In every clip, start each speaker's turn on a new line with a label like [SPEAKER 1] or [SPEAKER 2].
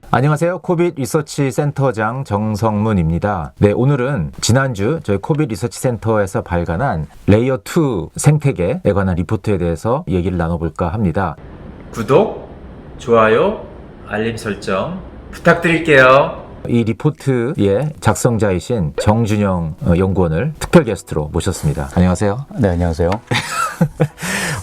[SPEAKER 1] 안녕하세요. 코빗 리서치 센터장 정성문입니다. 네, 오늘은 지난주 저희 코빗 리서치 센터에서 발간한 레이어 2 생태계에 관한 리포트에 대해서 얘기를 나눠볼까 합니다. 구독, 좋아요, 알림 설정 부탁드릴게요. 이 리포트의 작성자이신 정준영 연구원을 특별 게스트로 모셨습니다. 안녕하세요.
[SPEAKER 2] 네, 안녕하세요.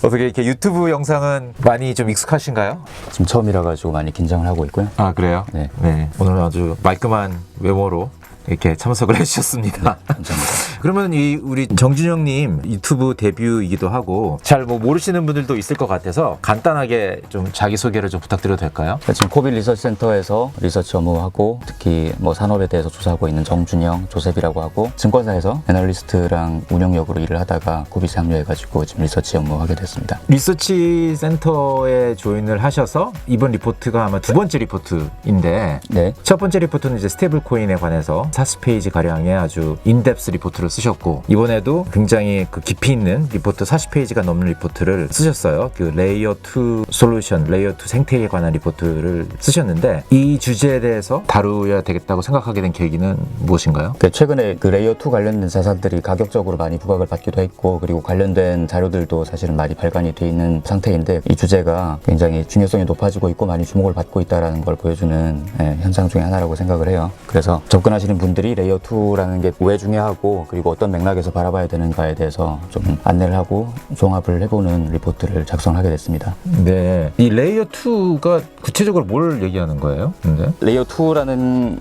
[SPEAKER 1] 어떻게 이렇게 유튜브 영상은 많이 좀 익숙하신가요?
[SPEAKER 2] 지금 처음이라 가지고 많이 긴장을 하고 있고요.
[SPEAKER 1] 아, 그래요?
[SPEAKER 2] 네.
[SPEAKER 1] 오늘 아주 말끔한 외모로 이렇게 참석을 해주셨습니다.
[SPEAKER 2] 감사합니다.
[SPEAKER 1] 그러면 우리 정준영님 유튜브 데뷔이기도 하고 잘 모르시는 분들도 있을 것 같아서 간단하게 좀 자기소개를 좀 부탁드려도 될까요?
[SPEAKER 2] 지금 코빗 리서치 센터에서 리서치 업무하고 특히 산업에 대해서 조사하고 있는 정준영, 조셉이라고 하고 증권사에서 애널리스트랑 운영역으로 일을 하다가 코빗에 합류해가지고 지금 리서치 업무하게 됐습니다.
[SPEAKER 1] 리서치 센터에 조인을 하셔서 이번 리포트가 아마 두 번째 리포트인데
[SPEAKER 2] 네.
[SPEAKER 1] 첫 번째 리포트는 이제 스테이블 코인에 관해서 40페이지 가량의 아주 인덱스 리포트를 쓰셨고 이번에도 굉장히 그 깊이 있는 리포트 40페이지가 넘는 리포트를 쓰셨어요. 그 레이어 2 솔루션, 레이어 2 생태계에 관한 리포트를 쓰셨는데 이 주제에 대해서 다루어야 되겠다고 생각하게 된 계기는 무엇인가요?
[SPEAKER 2] 최근에 그 레이어 2 관련된 자산들이 가격적으로 많이 부각을 받기도 했고 그리고 관련된 자료들도 사실은 많이 발간이 돼 있는 상태인데 이 주제가 굉장히 중요성이 높아지고 있고 많이 주목을 받고 있다는 걸 보여주는 현상 중에 하나라고 생각을 해요. 그래서 접근하시는 분들이 레이어 2라는 게 왜 중요하고 그리고 어떤 맥락에서 바라봐야 되는가에 대해서 좀 안내를 하고 종합을 해보는 리포트를 작성하게 됐습니다.
[SPEAKER 1] 네, 이 레이어 2가 구체적으로 뭘 얘기하는 거예요? 근데
[SPEAKER 2] 레이어 2라는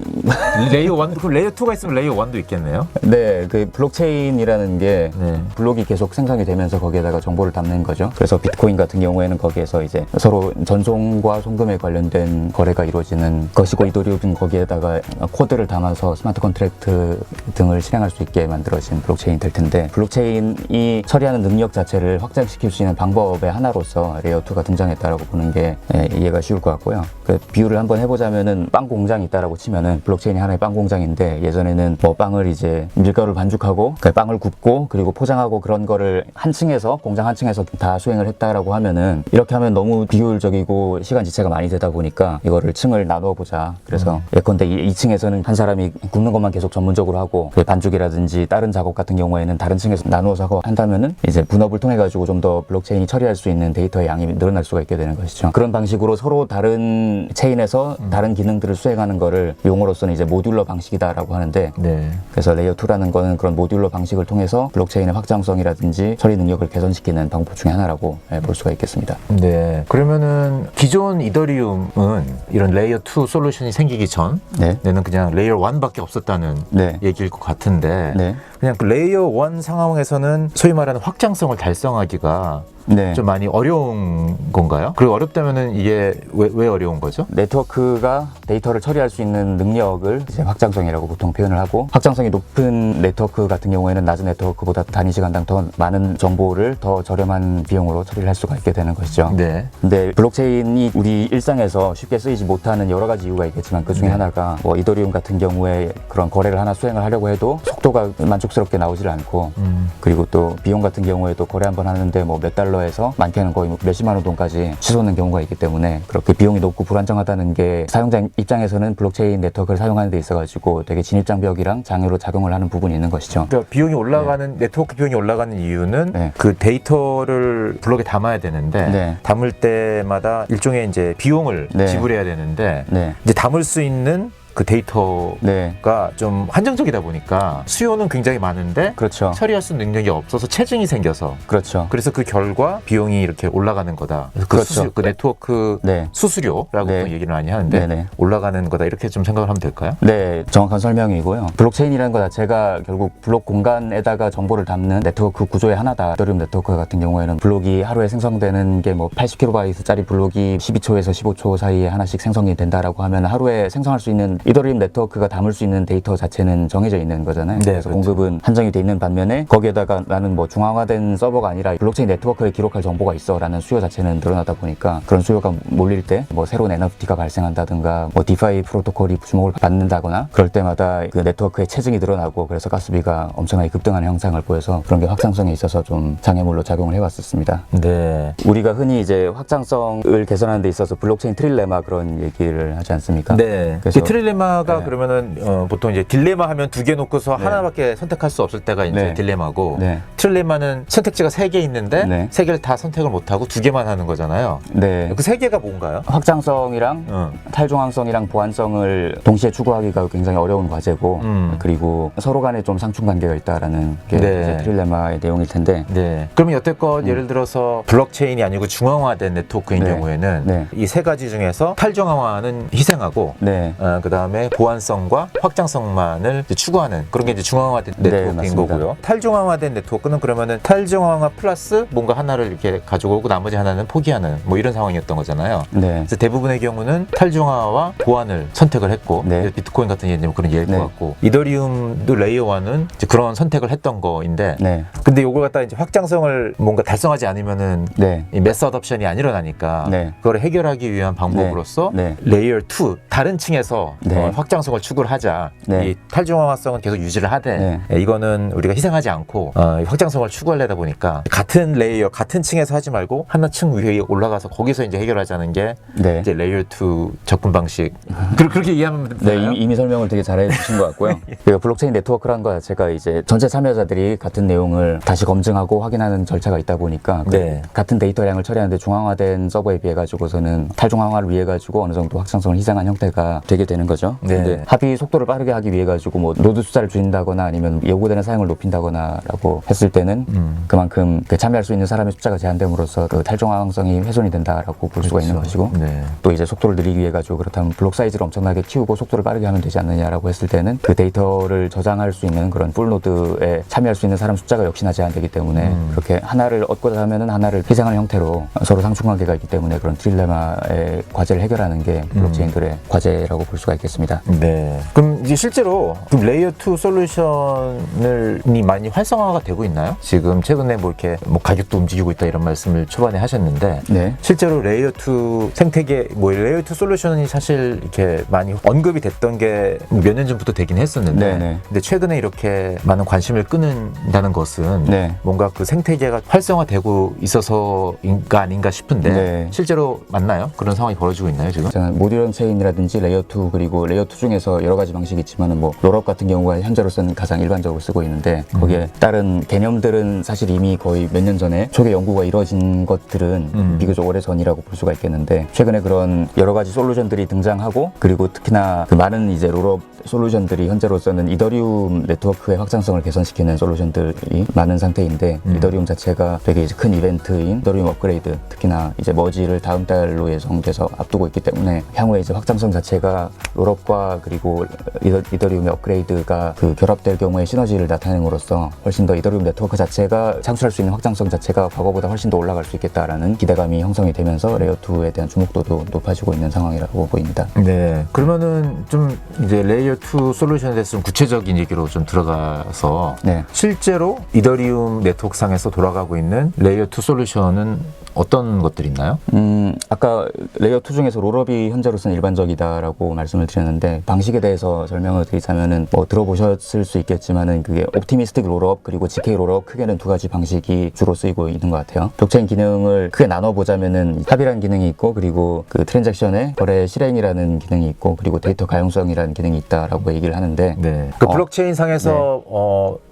[SPEAKER 1] 레이어 1, 그럼 레이어 2가 있으면 레이어 1도 있겠네요?
[SPEAKER 2] 네, 그 블록체인이라는 게 블록이 계속 생성이 되면서 거기에다가 정보를 담는 거죠. 그래서 비트코인 같은 경우에는 거기에서 이제 서로 전송과 송금에 관련된 거래가 이루어지는 것이고 이더리움은 거기에다가 코드를 담아서 스마트 컨트랙트 등을 실행할 수 있게 만들어진 블록체인이 될 텐데 블록체인이 처리하는 능력 자체를 확장시킬 수 있는 방법의 하나로서 레이어 2가 등장했다라고 보는 게 이해가 쉬울 것 같고요. 그 비유를 한번 해보자면은 빵 공장이 있다라고 치면은 블록체인이 하나의 빵 공장인데 예전에는 빵을 이제 밀가루를 반죽하고 그 빵을 굽고 그리고 포장하고 그런 거를 한 층에서 공장 한 층에서 다 수행을 했다라고 하면은 이렇게 하면 너무 비효율적이고 시간 지체가 많이 되다 보니까 이거를 층을 나누어 보자. 그래서 예컨대 2층에서는 한 사람이 굽는 것만 계속 전문적으로 하고 반죽이라든지 다른 작업 같은 경우에는 다른 층에서 나누어서 하고 한다면은 이제 분업을 통해 가지고 좀 더 블록체인이 처리할 수 있는 데이터의 양이 늘어날 수가 있게 되는 것이죠. 그런 방식으로 서로 다른 체인에서 다른 기능들을 수행하는 거를 용어로서는 이제 모듈러 방식이다라고 하는데 그래서 레이어 2라는 거는 그런 모듈러 방식을 통해서 블록체인의 확장성이라든지 처리 능력을 개선시키는 방법 중에 하나라고 볼 수가 있겠습니다.
[SPEAKER 1] 네. 그러면은 기존 이더리움은 이런 레이어 2 솔루션이 생기기 전에는 그냥 레이어 1밖에 없었다는 얘기일 것 같은데 그냥 그 레이어 1 상황에서는 소위 말하는 확장성을 달성하기가 좀 많이 어려운 건가요? 그리고 어렵다면은 이게 왜 어려운 거죠?
[SPEAKER 2] 네트워크가 데이터를 처리할 수 있는 능력을 이제 확장성이라고 보통 표현을 하고 확장성이 높은 네트워크 같은 경우에는 낮은 네트워크보다 단위 시간당 더 많은 정보를 더 저렴한 비용으로 처리를 할 수가 있게 되는 것이죠. 근데 블록체인이 우리 일상에서 쉽게 쓰이지 못하는 여러 가지 이유가 있겠지만 그 중에 하나가 이더리움 같은 경우에 그런 거래를 하나 수행을 하려고 해도 속도가 만족스럽게 나오질 않고 그리고 또 비용 같은 경우에도 거래 한번 하는데 몇 달러에서 많게는 거의 몇십만 원 돈까지 치솟는 경우가 있기 때문에 그렇게 비용이 높고 불안정하다는 게 사용자 입장에서는 블록체인 네트워크를 사용하는 데 있어가지고 되게 진입장벽이랑 장애로 작용을 하는 부분이 있는 것이죠.
[SPEAKER 1] 그러니까 비용이 올라가는 네트워크 비용이 올라가는 이유는 그 데이터를 블록에 담아야 되는데 담을 때마다 일종의 이제 비용을 지불해야 되는데 이제 담을 수 있는 그 데이터가 좀 한정적이다 보니까 수요는 굉장히 많은데 처리할 수 있는 능력이 없어서 체증이 생겨서 그래서 그 결과 비용이 이렇게 올라가는 거다. 그 네트워크 수수료라고 얘기를 많이 하는데 올라가는 거다 이렇게 좀 생각을 하면 될까요?
[SPEAKER 2] 네, 정확한 설명이고요. 블록체인이라는 것 자체가 결국 블록 공간에다가 정보를 담는 네트워크 구조의 하나다. 이더리움 네트워크 같은 경우에는 블록이 하루에 생성되는 게 80kb짜리 블록이 12초에서 15초 사이에 하나씩 생성이 된다라고 하면 하루에 생성할 수 있는 이더리움 네트워크가 담을 수 있는 데이터 자체는 정해져 있는 거잖아요.
[SPEAKER 1] 네,
[SPEAKER 2] 그래서
[SPEAKER 1] 그렇죠.
[SPEAKER 2] 공급은 한정이 돼 있는 반면에 거기에다가 나는 뭐 중앙화된 서버가 아니라 블록체인 네트워크에 기록할 정보가 있어라는 수요 자체는 늘어나다 보니까 그런 수요가 몰릴 때 뭐 새로운 NFT가 발생한다든가 뭐 디파이 프로토콜이 주목을 받는다거나 그럴 때마다 그 네트워크의 체증이 늘어나고 그래서 가스비가 엄청나게 급등하는 형상을 보여서 그런 게 확장성에 있어서 좀 장애물로 작용을 해왔었습니다.
[SPEAKER 1] 네.
[SPEAKER 2] 우리가 흔히 이제 확장성을 개선하는 데 있어서 블록체인 트릴레마 그런 얘기를 하지 않습니까?
[SPEAKER 1] 네.
[SPEAKER 2] 그래서
[SPEAKER 1] 이 트릴레마가
[SPEAKER 2] 네.
[SPEAKER 1] 그러면은 보통 이제 딜레마 하면 두 개 놓고서
[SPEAKER 2] 네.
[SPEAKER 1] 하나밖에 선택할 수 없을 때가 이제
[SPEAKER 2] 네.
[SPEAKER 1] 딜레마고
[SPEAKER 2] 네.
[SPEAKER 1] 트릴레마는 선택지가 세 개 있는데
[SPEAKER 2] 네.
[SPEAKER 1] 세 개를 다 선택을 못 하고 두 개만 하는 거잖아요.
[SPEAKER 2] 네.
[SPEAKER 1] 그 세 개가 뭔가요?
[SPEAKER 2] 확장성이랑 탈중앙성이랑 보안성을 동시에 추구하기가 굉장히 어려운 과제고 그리고 서로 간에 좀 상충 관계가 있다라는 게
[SPEAKER 1] 네.
[SPEAKER 2] 이제 트릴레마의 내용일 텐데
[SPEAKER 1] 네. 그러면 여태껏 예를 들어서 블록체인이 아니고 중앙화된 네트워크인
[SPEAKER 2] 네.
[SPEAKER 1] 경우에는
[SPEAKER 2] 네.
[SPEAKER 1] 이 세 가지 중에서 탈중앙화는 희생하고
[SPEAKER 2] 네.
[SPEAKER 1] 그 다음에 보안성과 확장성만을 이제 추구하는 그런 게 이제 중앙화된
[SPEAKER 2] 네,
[SPEAKER 1] 네트워크인
[SPEAKER 2] 맞습니다.
[SPEAKER 1] 거고요. 탈중앙화된 네트워크는 그러면은 탈중앙화 플러스 뭔가 하나를 이렇게 가지고 오고 나머지 하나는 포기하는 뭐 이런 상황이었던 거잖아요.
[SPEAKER 2] 네.
[SPEAKER 1] 그래서 대부분의 경우는 탈중앙화와 보안을 선택을 했고
[SPEAKER 2] 네.
[SPEAKER 1] 비트코인 같은 예는 그런 예일
[SPEAKER 2] 네.
[SPEAKER 1] 것 같고 이더리움도 레이어 1은 이제 그런 선택을 했던 거인데
[SPEAKER 2] 네.
[SPEAKER 1] 근데 이걸 갖다 이제 확장성을 뭔가 달성하지 않으면은
[SPEAKER 2] 네.
[SPEAKER 1] 이 매스 어덥션이 안 일어나니까
[SPEAKER 2] 네.
[SPEAKER 1] 그걸 해결하기 위한 방법으로서
[SPEAKER 2] 네.
[SPEAKER 1] 레이어 2 다른 층에서
[SPEAKER 2] 네.
[SPEAKER 1] 확장성을 추구를 하자.
[SPEAKER 2] 네.
[SPEAKER 1] 이 탈중앙화성은 계속 유지를 하되
[SPEAKER 2] 네.
[SPEAKER 1] 이거는 우리가 희생하지 않고 이 확장성을 추구하려다 보니까 같은 레이어 같은 층에서 하지 말고 하나 층 위에 올라가서 거기서 이제 해결하자는 게
[SPEAKER 2] 네.
[SPEAKER 1] 이제 레이어 2 접근 방식. 그렇게 이해하면
[SPEAKER 2] 네,
[SPEAKER 1] 되나요?
[SPEAKER 2] 이미 설명을 되게 잘해 주신 것 같고요. 그러니까 블록체인 네트워크라는 거 자체가 이제 전체 참여자들이 같은 내용을 다시 검증하고 확인하는 절차가 있다 보니까
[SPEAKER 1] 네.
[SPEAKER 2] 같은 데이터량을 처리하는데 중앙화된 서버에 비해 가지고서는 탈중앙화를 위해 가지고 어느 정도 확장성을 희생한 형태가 되게 되는 거죠.
[SPEAKER 1] 네.
[SPEAKER 2] 근데 합의 속도를 빠르게 하기 위해 가지고 뭐 노드 숫자를 줄인다거나 아니면 요구되는 사용을 높인다거나라고 했을 때는 그만큼 그 참여할 수 있는 사람의 숫자가 제한됨으로써 그 탈중앙성이 훼손이 된다라고 볼 수가 있는 것이고
[SPEAKER 1] 네.
[SPEAKER 2] 또 이제 속도를 늘리기 위해 가지고 그렇다면 블록 사이즈를 엄청나게 키우고 속도를 빠르게 하면 되지 않느냐라고 했을 때는 그 데이터를 저장할 수 있는 그런 풀노드에 참여할 수 있는 사람 숫자가 역시나 제한되기 때문에 그렇게 하나를 얻고자 하면은 하나를 희생하는 형태로 서로 상충관계가 있기 때문에 그런 트릴레마의 과제를 해결하는 게 블록체인들의 과제라고 볼 수가 있겠습니다.
[SPEAKER 1] 네. 그럼 이제 실제로 그럼 레이어 2 솔루션이 많이 활성화가 되고 있나요? 지금 최근에 뭐 이렇게 뭐 가격도 움직이고 있다 이런 말씀을 초반에 하셨는데
[SPEAKER 2] 네.
[SPEAKER 1] 실제로 레이어 2 생태계 뭐 레이어 2 솔루션이 사실 이렇게 많이 언급이 됐던 게 몇 년 전부터 되긴 했었는데
[SPEAKER 2] 네네.
[SPEAKER 1] 근데 최근에 이렇게 많은 관심을 끄는다는 것은
[SPEAKER 2] 네.
[SPEAKER 1] 뭔가 그 생태계가 활성화되고 있어서인가 아닌가 싶은데
[SPEAKER 2] 네.
[SPEAKER 1] 실제로 맞나요? 그런 상황이 벌어지고 있나요 지금?
[SPEAKER 2] 모듈런 체인이라든지 레이어 2 그리고 레이어 2 중에서 여러 가지 방식이 있지만은 뭐 롤업 같은 경우가 현재로서는 가장 일반적으로 쓰고 있는데 거기에 따른 개념들은 사실 이미 거의 몇 년 전에 초기 연구가 이루어진 것들은 비교적 오래 전이라고 볼 수가 있겠는데 최근에 그런 여러 가지 솔루션들이 등장하고 그리고 특히나 그 많은 이제 롤업 솔루션들이 현재로서는 이더리움 네트워크의 확장성을 개선시키는 솔루션들이 많은 상태인데 이더리움 자체가 되게 이제 큰 이벤트인 이더리움 업그레이드 특히나 이제 머지를 다음 달로 예정돼서 앞두고 있기 때문에 향후에 이제 확장성 자체가 롤업과 그리고 이더리움의 업그레이드가 그 결합될 경우에 시너지를 나타내므로써 훨씬 더 이더리움 네트워크 자체가 창출할 수 있는 확장성 자체가 과거보다 훨씬 더 올라갈 수 있겠다라는 기대감이 형성이 되면서 레이어 2에 대한 주목도도 높아지고 있는 상황이라고 보입니다.
[SPEAKER 1] 네. 그러면은 좀 이제 레이어 2 솔루션에 대해서 좀 구체적인 얘기로 좀 들어가서
[SPEAKER 2] 네.
[SPEAKER 1] 실제로 이더리움 네트워크 상에서 돌아가고 있는 레이어 2 솔루션은 어떤 것들이 있나요?
[SPEAKER 2] 아까 레이어 2 중에서 롤업이 현재로서는 일반적이다라고 말씀을 드렸는데 방식에 대해서 설명을 드리자면은 뭐 들어보셨을 수 있겠지만은 그게 옵티미스틱 롤업 그리고 GK 롤업 크게는 두 가지 방식이 주로 쓰이고 있는 것 같아요. 블록체인 기능을 크게 나눠보자면은 합의라는 기능이 있고 그리고 그 트랜잭션의 거래 실행이라는 기능이 있고 그리고 데이터 가용성이라는 기능이 있다라고 얘기를 하는데
[SPEAKER 1] 네. 그 블록체인 상에서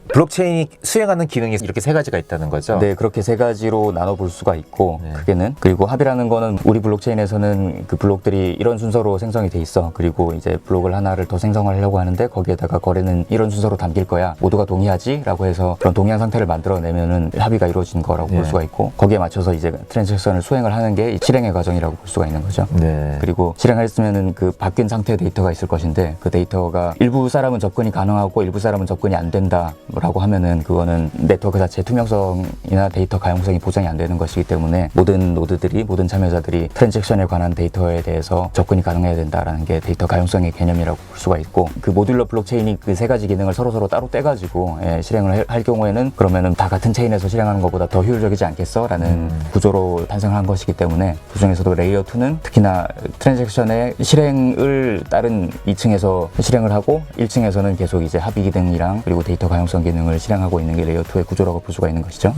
[SPEAKER 1] 블록체인이 수행하는 기능이 이렇게 세 가지가 있다는 거죠?
[SPEAKER 2] 네, 그렇게 세 가지로 나눠볼 수가 있고 크게는 그리고 합의라는 거는 우리 블록체인에서는 그 블록들이 이런 순서로 생성이 돼 있어. 그리고 이제 블록을 하나를 더 생성하려고 하는데 거기에다가 거래는 이런 순서로 담길 거야. 모두가 동의하지? 라고 해서 그런 동의한 상태를 만들어내면은 합의가 이루어진 거라고 볼 수가 있고 거기에 맞춰서 이제 트랜잭션을 수행을 하는 게 실행의 과정이라고 볼 수가 있는 거죠.
[SPEAKER 1] 네.
[SPEAKER 2] 그리고 실행했으면은 그 바뀐 상태의 데이터가 있을 것인데 그 데이터가 일부 사람은 접근이 가능하고 일부 사람은 접근이 안 된다. 데이터라고 하면은 그거는 네트워크 자체의 투명성이나 데이터 가용성이 보장이 안 되는 것이기 때문에 모든 노드들이, 모든 참여자들이 트랜잭션에 관한 데이터에 대해서 접근이 가능해야 된다라는 게 데이터 가용성의 개념이라고 볼 수가 있고, 그 모듈러 블록체인이 그 세 가지 기능을 서로 따로 떼가지고 실행을 할 경우에는 그러면은 다 같은 체인에서 실행하는 것보다 더 효율적이지 않겠어? 라는 구조로 탄생한 것이기 때문에 그 중에서도 레이어 2는 특히나 트랜잭션의 실행을 다른 2층에서 실행을 하고 1층에서는 계속 이제 합의 기능이랑 그리고 데이터 가용성 기능을 실행하고 있는 게 레이어 2의 구조라고 볼 수가 있는 것이죠.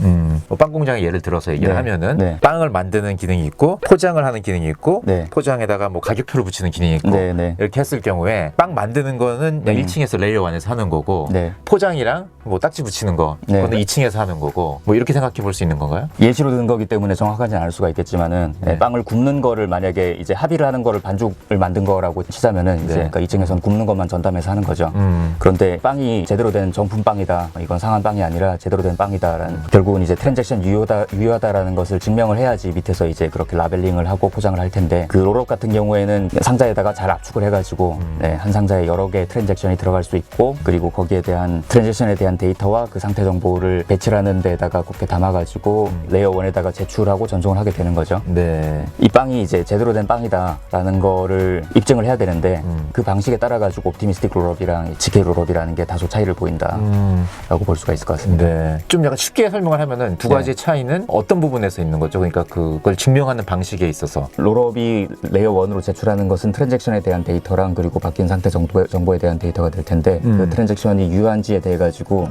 [SPEAKER 1] 빵 공장의 예를 들어서 얘기를
[SPEAKER 2] 네.
[SPEAKER 1] 하면은
[SPEAKER 2] 네.
[SPEAKER 1] 빵을 만드는 기능이 있고 포장을 하는 기능이 있고
[SPEAKER 2] 네.
[SPEAKER 1] 포장에다가 뭐 가격표를 붙이는 기능이 있고
[SPEAKER 2] 네, 네.
[SPEAKER 1] 이렇게 했을 경우에 빵 만드는 거는 그냥 1층에서 레이어 1에서 하는 거고
[SPEAKER 2] 네.
[SPEAKER 1] 포장이랑 뭐 딱지 붙이는 거
[SPEAKER 2] 네.
[SPEAKER 1] 그거는 2층에서 하는 거고 뭐 이렇게 생각해 볼 수 있는 건가요?
[SPEAKER 2] 예시로 든 거기 때문에 정확하지는 않을 수가 있겠지만은
[SPEAKER 1] 네.
[SPEAKER 2] 빵을 굽는 거를 만약에 이제 합의를 하는 거를 반죽을 만든 거라고 치자면은 이제
[SPEAKER 1] 네.
[SPEAKER 2] 그러니까 2층에서는 굽는 것만 전담해서 하는 거죠. 그런데 빵이 제대로 된 정품 빵이다, 이건 상한 빵이 아니라 제대로 된 빵이다라는 결국은 이제 트랜잭션 유효하다라는 것을 증명을 해야지 밑에서 이제 그렇게 라벨링을 하고 포장을 할 텐데, 그 롤업 같은 경우에는 상자에다가 잘 압축을 해가지고 한 상자에 여러 개의 트랜잭션이 들어갈 수 있고, 그리고 거기에 대한 트랜잭션에 대한 데이터와 그 상태 정보를 배치하는 데다가 곱게 담아가지고 레이어 1에다가 제출하고 전송을 하게 되는 거죠.
[SPEAKER 1] 네.
[SPEAKER 2] 이 빵이 이제 제대로 된 빵이다라는 거를 입증을 해야 되는데 그 방식에 따라 가지고 옵티미스틱 롤업이랑 GK 롤업이라는 게 다소 차이를 보인다라고 볼 수가 있을 것 같습니다.
[SPEAKER 1] 네. 좀 약간 쉽게 설명을 하면은 두 가지의 차이는 어떤 부분에서 있는 거죠? 그러니까 그걸 증명하는 방식에 있어서.
[SPEAKER 2] 롤업이 레이어 1으로 제출하는 것은 트랜잭션에 대한 데이터랑 그리고 바뀐 상태 정보에 대한 데이터가 될 텐데 그 트랜잭션이 유효한지에 대해 가지고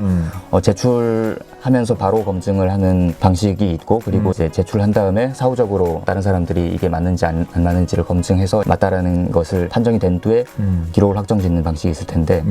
[SPEAKER 2] 제출하면서 바로 검증을 하는 방식이 있고, 그리고 이제 제출한 다음에 사후적으로 다른 사람들이 이게 맞는지 안 맞는지를 검증해서 맞다라는 것을 판정이 된 뒤에 기록을 확정짓는 방식이 있을 텐데,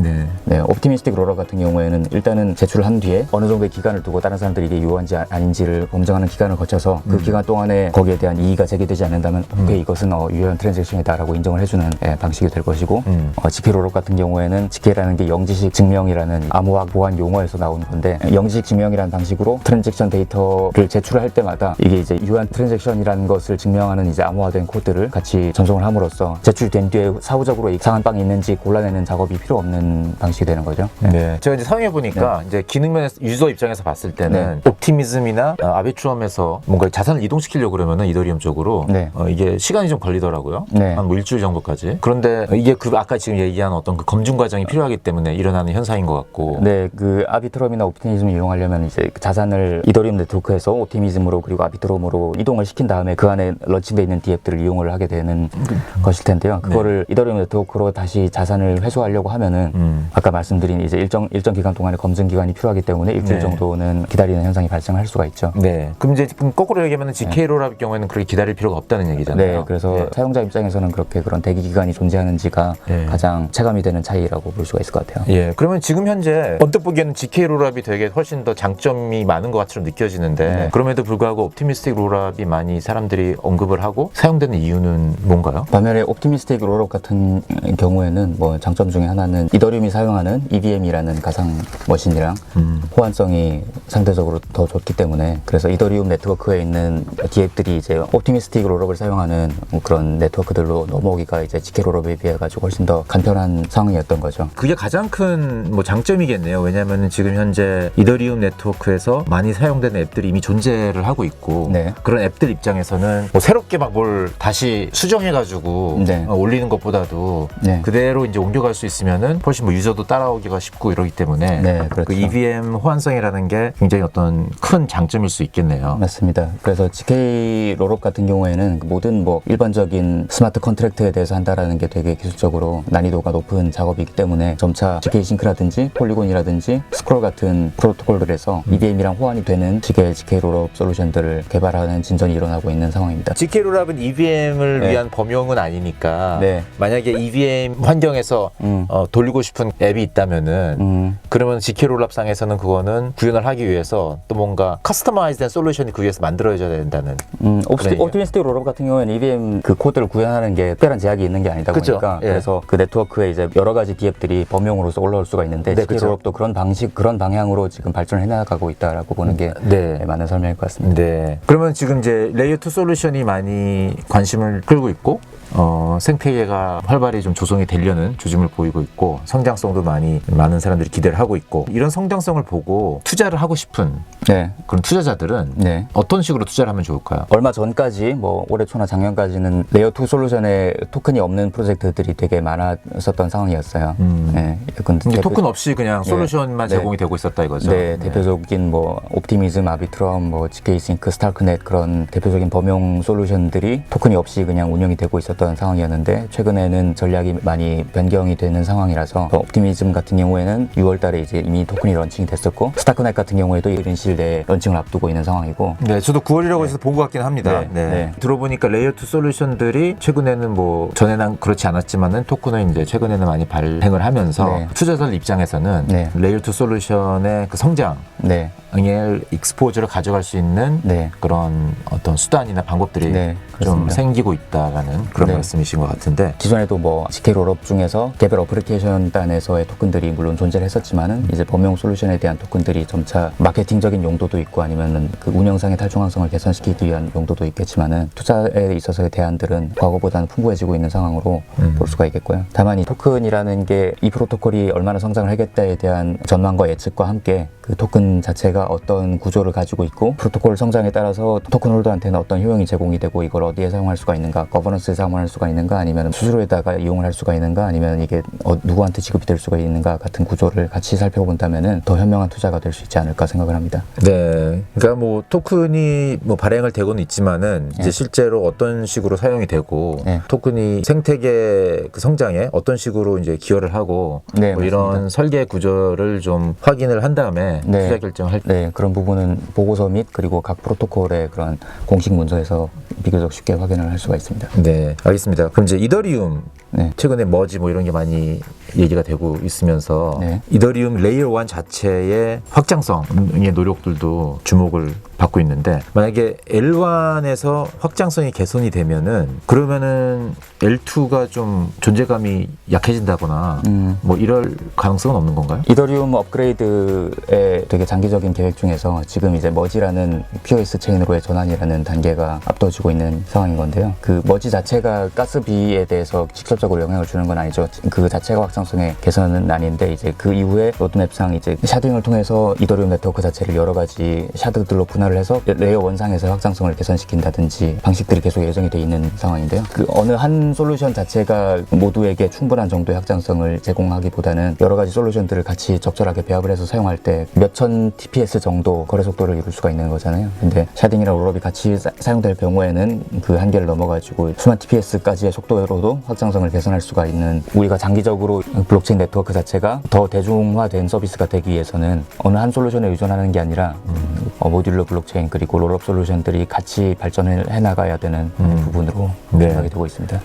[SPEAKER 2] 네, 옵티미스틱 롤업 같은 경우에는 일단은 제출을 한 뒤에 어느 정도의 기간을 두고 다른 사람들이 이게 유효한지 아닌지를 검증하는 기간을 거쳐서 그 기간 동안에 거기에 대한 이의가 제기되지 않는다면 오케이, 이것은 유효한 트랜잭션이다라고 인정을 해주는 방식이 될 것이고, GK 롤업 같은 경우에는 GK라는 게 영지식 증명이라는 암호학 보안 용어에서 나오는 건데, 영지식 증명이라는 방식으로 트랜잭션 데이터를 제출할 때마다 이게 이제 유효한 트랜잭션이라는 것을 증명하는 이제 암호화된 코드를 같이 전송을 함으로써 제출된 뒤에 사후적으로 이상한 빵이 있는지 골라내는 작업이 필요 없는 방식이 되는 거죠.
[SPEAKER 1] 네. 제가 이제 사용해 보니까 이제 기능면에서 유저 입장에서 봤을 때는 옵티미즘이나 아비트럼에서 뭔가 자산을 이동시키려고 그러면은 이더리움 쪽으로 이게 시간이 좀 걸리더라고요. 한 뭐 일주일 정도까지. 그런데 이게 그 아까 지금 얘기한 어떤 그 검증 과정이 필요하기 때문에 일어나는 현상인 것 같고.
[SPEAKER 2] 네, 그 아비트럼이나 옵티미즘을 이용하려면 이제 그 자산을 이더리움 네트워크에서 옵티미즘으로 그리고 아비트럼으로 이동을 시킨 다음에 그 안에 런칭돼 있는 DApp들을 이용을 하게 되는 것일 텐데요. 그거를 이더리움 네트워크로 다시 자산을 회수하려고 하면은 아까 말씀드린 이제 일정 기간 동안의 검증 기간이 필요하기 때문에 일주일 정도는 기다리는 현상이 발생할 수가 있죠.
[SPEAKER 1] 네. 그럼 이제 거꾸로 얘기하면 GK 롤업의 경우에는 그렇게 기다릴 필요가 없다는 얘기잖아요.
[SPEAKER 2] 네, 그래서 사용자 입장에서는 그렇게 그런 대기 기간이 존재하는지가 가장 체감이 되는 차이라고 볼 수가 있을 것 같아요.
[SPEAKER 1] 예. 그러면 지금 현재 언뜻 보기에는 GK 롤업이 되게 훨씬 더 장점이 많은 것 같처럼 느껴지는데 그럼에도 불구하고 옵티미스틱 롤업이 많이 사람들이 언급을 하고 사용되는 이유는 뭔가요?
[SPEAKER 2] 반면에 옵티미스틱 롤업 같은 경우에는 뭐 장점 중에 하나는 이더리움이 사용하는 EVM이라는 가상 머신이랑 호환성이 상대적으로 더 좋기 때문에, 그래서 이더리움 네트워크에 있는 DApp들이 이제 옵티미스틱 롤업을 사용하는 그런 네트워크들로 넘어오기가 이제 GK 롤업에 비해 가지고 훨씬 더 간편한 상황이었던 거죠.
[SPEAKER 1] 그게 가장 큰 뭐 장점이겠네요. 왜냐하면 지금 현재 이더리움 네트워크에서 많이 사용되는 앱들이 이미 존재를 하고 있고 그런 앱들 입장에서는 뭐 새롭게 막 뭘 다시 수정해가지고 올리는 것보다도 그대로 이제 옮겨갈 수 있으면은 훨씬 뭐 유저도 따라오기가 쉽고 이러기 때문에
[SPEAKER 2] 그렇죠.
[SPEAKER 1] 그 EVM 호환성이라는 게 굉장히 어떤 큰 장점일 수 있겠네요.
[SPEAKER 2] 맞습니다. 그래서 GK 롤업 같은 경우에는 모든 뭐 일반적인 스마트 컨트랙트에 대해서 한다라는 게 되게 기술적으로 난이도가 높은 작업이기 때문에 점차 GK 싱크라든지 폴리곤이라든지 스크롤 같은 프로토콜들에서 EVM이랑 호환이 되는 식의 GK 롤업 솔루션들을 개발하는 진전이 일어나고 있는 상황입니다.
[SPEAKER 1] GK 롤업은 EVM을 위한 범용은 아니니까 만약에 EVM 환경에서 돌리고 싶은 앱이 있다면은 그러면 GK 롤업 상에서는 그거는 구현을 하기 위해서 또 뭔가 커스터마이즈된 솔루션이 그 위해서 만들어져야 된다는.
[SPEAKER 2] 옵티미스틱 롤업 같은 경우에는 EVM 그 코드를 구현하는 게 특별한 제약이 있는 게 아니다 보니까 그래서 그 네트워크에 이제 여러 가지 DApp들이 범용으로서 올라올 수가 있는데 GK 롤업도 그런 방식, 그런 방향으로 지금 발전을 해나가고 있다라고 보는 게 많은 설명일 것 같습니다.
[SPEAKER 1] 그러면 지금 이제 레이어 2 솔루션이 많이 관심을 끌고 있고 생태계가 활발히 좀 조성이 되려는 조짐을 보이고 있고 성장성도 많은 사람들이 기대를 하고 있고 이런 성장성을 보고 투자를 하고 싶은 그런 투자자들은 어떤 식으로 투자를 하면 좋을까요?
[SPEAKER 2] 얼마 전까지 뭐 올해 초나 작년까지는 레이어2 솔루션에 토큰이 없는 프로젝트들이 되게 많았었던 상황이었어요.
[SPEAKER 1] 근데 토큰 없이 그냥 솔루션만 제공이 되고 있었다 이거죠?
[SPEAKER 2] 대표적인 뭐 옵티미즘, 아비트럼, 뭐 GK싱크, 스타크넷 그런 대표적인 범용 솔루션들이 토큰이 없이 그냥 운영이 되고 있었던 상황이었는데 최근에는 전략이 많이 변경이 되는 상황이라서 옵티미즘 같은 경우에는 6월 달에 이제 이미 토큰이 런칭이 됐었고 스타크넷 같은 경우에도 이른 시일 내에 런칭을 앞두고 있는 상황이고
[SPEAKER 1] 네, 저도 9월이라고 해서 본 것 같긴 합니다. 들어보니까 레이어2 솔루션들이 최근에는 뭐 전에는 그렇지 않았지만은 토큰을 이제 최근에는 많이 발행을 하면서 투자자들 입장에서는 레이어2 솔루션의 그 성장 을 익스포저를 가져갈 수 있는 그런 어떤 수단이나 방법들이 좀 생기고 있다라는 그런 말씀이신 것 같은데
[SPEAKER 2] 기존에도 뭐 GK 롤업 중에서 개별 어플리케이션 단에서의 토큰들이 물론 존재를 했었지만은 이제 범용 솔루션에 대한 토큰들이 점차 마케팅적인 용도도 있고 아니면은 그 운영상의 탈중앙성을 개선시키기 위한 용도도 있겠지만은 투자에 있어서의 대안들은 과거보다는 풍부해지고 있는 상황으로 볼 수가 있겠고요. 다만 이 토큰이라는 게 이 프로토콜이 얼마나 성장을 하겠다에 대한 전망과 예측과 함께 그 토큰 자체가 어떤 구조를 가지고 있고 프로토콜 성장에 따라서 토큰 홀더한테는 어떤 효용이 제공이 되고 이걸 어디에 사용할 수가 있는가, 거버넌스에 사용할 수가 있는가, 아니면 수수료에다가 이용을 할 수가 있는가, 아니면 이게 누구한테 지급이 될 수가 있는가 같은 구조를 같이 살펴본다면은 더 현명한 투자가 될 수 있지 않을까 생각을 합니다.
[SPEAKER 1] 네, 그러니까 뭐 토큰이 뭐 발행을 되고는 있지만은 이제 실제로 어떤 식으로 사용이 되고 토큰이 생태계 그 성장에 어떤 식으로 이제 기여를 하고 뭐 이런 설계 구조를 좀 확인을 한 다음에 투자 결정을 할
[SPEAKER 2] 그런 부분은 보고서 및 그리고 각 프로토콜의 그런 공식 문서에서 비교적 쉽게 확인을 할 수가 있습니다.
[SPEAKER 1] 네, 알겠습니다. 그럼 이제 이더리움 최근에 머지 뭐 이런 게 많이 얘기가 되고 있으면서 이더리움 레이어 1 자체의 확장성의 노력들도 주목을 받고 있는데 만약에 L1에서 확장성이 개선이 되면은 그러면은 L2가 좀 존재감이 약해진다거나 뭐 이럴 가능성은 없는 건가요?
[SPEAKER 2] 이더리움 업그레이드의 되게 장기적인 계획 중에서 지금 이제 머지라는 POS 체인으로의 전환이라는 단계가 앞두어지고 있는 상황인 건데요. 그 머지 자체가 가스비에 대해서 직접적으로 영향을 주는 건 아니죠. 그 자체가 확장성의 개선은 아닌데 이제 그 이후에 로드맵상 이제 샤딩을 통해서 이더리움 네트워크 자체를 여러 가지 샤드들로 분할을 해서 레이어 원상에서 확장성을 개선시킨다든지 방식들이 계속 예정이 돼 있는 상황인데요. 그 어느 한 솔루션 자체가 모두에게 충분한 정도의 확장성을 제공하기보다는 여러 가지 솔루션들을 같이 적절하게 배합을 해서 사용할 때 몇천 TPS 정도 거래 속도를 이룰 수가 있는 거잖아요. 근데 샤딩이랑 롤업이 같이 사용될 경우에는 그 한계를 넘어가지고 수만 TPS까지의 속도로도 확장성을 개선할 수가 있는 우리가 장기적으로 블록체인 네트워크 자체가 더 대중화된 서비스가 되기 위해서는 어느 한 솔루션에 의존하는 게 아니라 모듈러 블록체인 그리고 롤업 솔루션들이 같이 발전을 해나가야 되는 부분으로 생각이 되고 있습니다.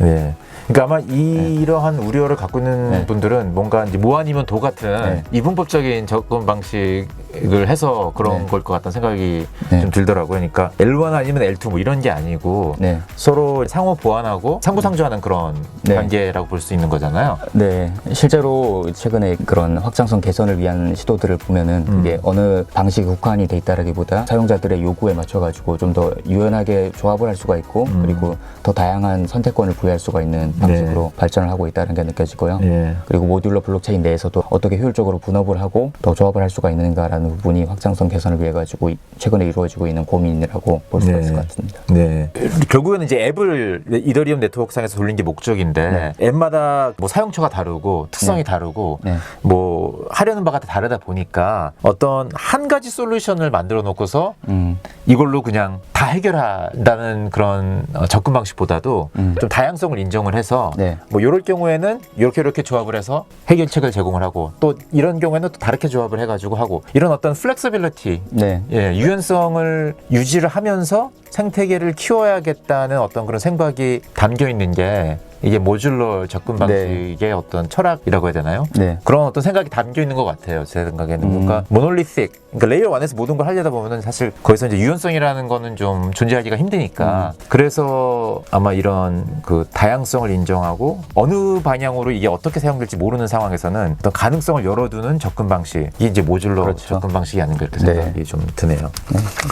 [SPEAKER 1] 그러니까 아마 이러한 우려를 갖고 있는 분들은 뭔가 이제 뭐 아니면 도 같은 이분법적인 접근 방식을 해서 그런 걸 것 같다는 생각이 좀 들더라고요. 그러니까 L1 아니면 L2 뭐 이런 게 아니고 서로 상호 보완하고 상부상조하는 그런 단계라고 볼 수 있는 거잖아요.
[SPEAKER 2] 네, 실제로 최근에 그런 확장성 개선을 위한 시도들을 보면은 이게 어느 방식이 국한이 돼 있다라기보다 사용자들의 요구에 맞춰가지고 좀 더 유연하게 조합을 할 수가 있고 그리고 더 다양한 선택권을 부여할 수가 있는 방식으로 발전을 하고 있다는 게 느껴지고요. 그리고 모듈러 블록체인 내에서도 어떻게 효율적으로 분업을 하고 더 조합을 할 수가 있는가라는 부분이 확장성 개선을 위해 가지고 최근에 이루어지고 있는 고민이라고 볼 수가 있을 것 같습니다.
[SPEAKER 1] 결국에는 이제 앱을 이더리움 네트워크상에서 돌린 게 목적인데 앱마다 뭐 사용처가 다르고 특성이 다르고 뭐 하려는 바가 다 다르다 보니까 어떤 한 가지 솔루션을 만들어 놓고서 이걸로 그냥 다 해결한다는 그런 접근 방식보다도 좀 다양성을 인정을 해서 뭐 이럴 경우에는 이렇게 조합을 해서 해결책을 제공을 하고 또 이런 경우에는 또 다르게 조합을 해가지고 하고 이런 어떤 플렉서빌리티, 유연성을 유지를 하면서 생태계를 키워야겠다는 어떤 그런 생각이 담겨 있는 게 이게 모듈러 접근 방식의 어떤 철학이라고 해야 되나요? 그런 어떤 생각이 담겨 있는 것 같아요. 제 생각에는 뭔가 모놀리틱, 그러니까 레이어 1에서 모든 걸 하려다 보면은 사실 거기서 이제 유연성이라는 거는 좀 존재하기가 힘드니까 그래서 아마 이런 그 다양성을 인정하고 어느 방향으로 이게 어떻게 사용될지 모르는 상황에서는 어떤 가능성을 열어두는 접근 방식이 이제 모듈러 접근 방식이 아닌가 이렇게 생각이 좀 드네요.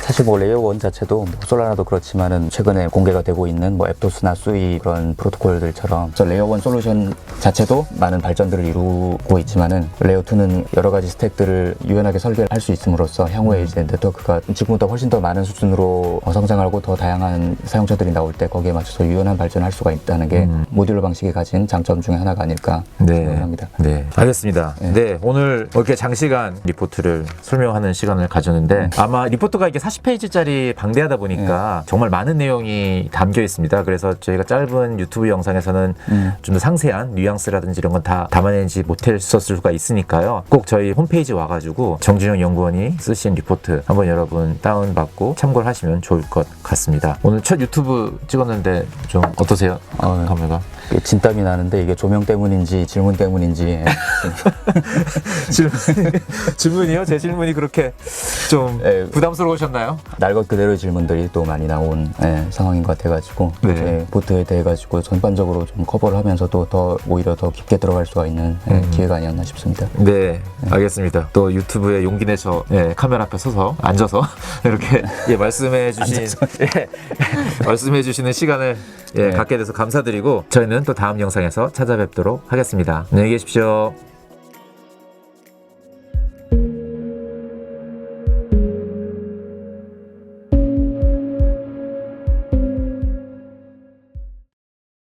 [SPEAKER 2] 사실 뭐 레이어 1 자체도 뭐 솔라나도 그렇지만은 최근에 공개가 되고 있는 뭐 앱토스나 수이 그런 프로토콜들처럼 레이어 1 솔루션 자체도 많은 발전들을 이루고 있지만은 레이어 2는 여러 가지 스택들을 유연하게 설계할 수 있음으로써 향후에 이제 네트워크가 지금보다 훨씬 더 많은 수준으로 성장하고 더 다양한 사용자들이 나올 때 거기에 맞춰서 유연한 발전을 할 수가 있다는 게 모듈러 방식이 가진 장점 중에 하나가 아닐까 생각합니다.
[SPEAKER 1] 네, 알겠습니다. 네, 오늘 이렇게 장시간 리포트를 설명하는 시간을 가졌는데 아마 리포트가 이게 40페이지짜리 방대하다 보니까 정말 많은 내용이 담겨 있습니다. 그래서 저희가 짧은 유튜브 영상에서는 좀 더 상세한 뉘앙스라든지 이런 건 다 담아내지 못했을 수가 있으니까요. 꼭 저희 홈페이지 와가지고 정준영 연구원이 쓰신 리포트 한번 여러분 다운받고 참고를 하시면 좋을 것 같습니다. 오늘 첫 유튜브 찍었는데 좀 어떠세요? 카메라가?
[SPEAKER 2] 진땀이 나는데 이게 조명 때문인지 질문 때문인지
[SPEAKER 1] 질문이요? 제 질문이 그렇게 좀 부담스러우셨나요?
[SPEAKER 2] 날 것 그대로의 질문들이 또 많이 나온 상황인 것 같아가지고 제 보트에 대해 가지고 전반적으로 좀 커버를 하면서도 더 오히려 더 깊게 들어갈 수가 있는 기회가 아니었나 싶습니다.
[SPEAKER 1] 네, 알겠습니다. 또 유튜브에 용기 내서 카메라 앞에 서서 앉아서 이렇게 말씀해 주시는 시간을 갖게 돼서 감사드리고 저희는 또 다음 영상에서 찾아뵙도록 하겠습니다. 안녕히 계십시오.